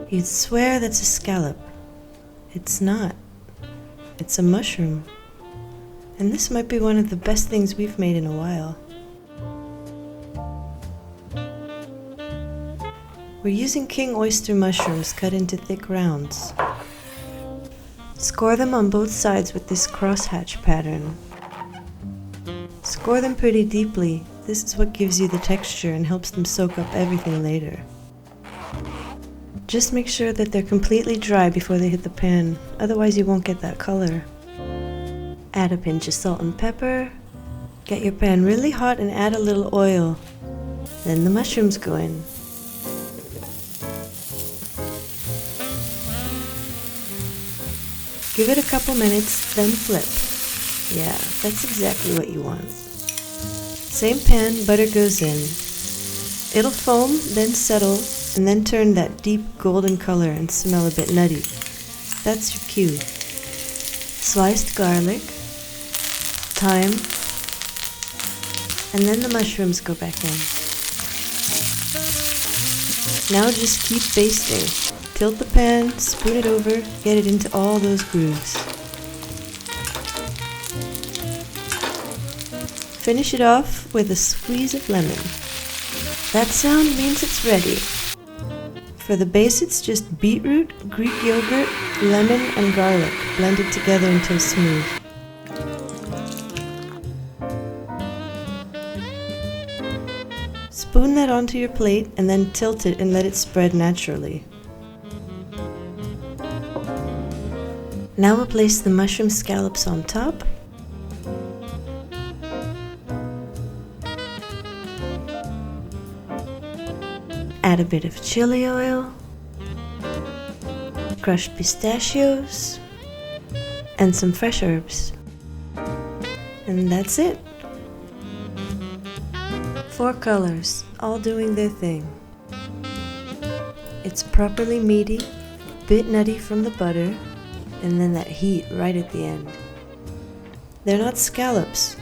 You'd swear that's a scallop. It's not. It's a mushroom. And this might be one of the best things we've made in a while. We're using king oyster mushrooms cut into thick rounds. Score them on both sides with this crosshatch pattern. Score them pretty deeply. This is what gives you the texture and helps them soak up everything later. Just make sure that they're completely dry before they hit the pan, otherwise you won't get that color. Add a pinch of salt and pepper. Get your pan really hot and add a little oil. Then the mushrooms go in. Give it a couple minutes, then flip. Yeah, that's exactly what you want. Same pan, butter goes in. It'll foam, then settle, and then turn that deep golden color and smell a bit nutty. That's your cue. Sliced garlic, thyme, and then the mushrooms go back in. Now just keep basting. Tilt the pan, spoon it over, get it into all those grooves. Finish it off with a squeeze of lemon. That sound means it's ready. For the base, it's just beetroot, Greek yogurt, lemon, and garlic blended together until smooth. Spoon that onto your plate and then tilt it and let it spread naturally. Now we'll place the mushroom scallops on top. Add a bit of chili oil, crushed pistachios, and some fresh herbs. And that's it. 4 colors, all doing their thing. It's properly meaty, a bit nutty from the butter, and then that heat right at the end. They're not scallops,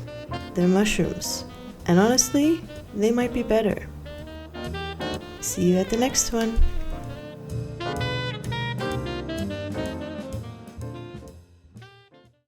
they're mushrooms. And honestly, they might be better. See you at the next one.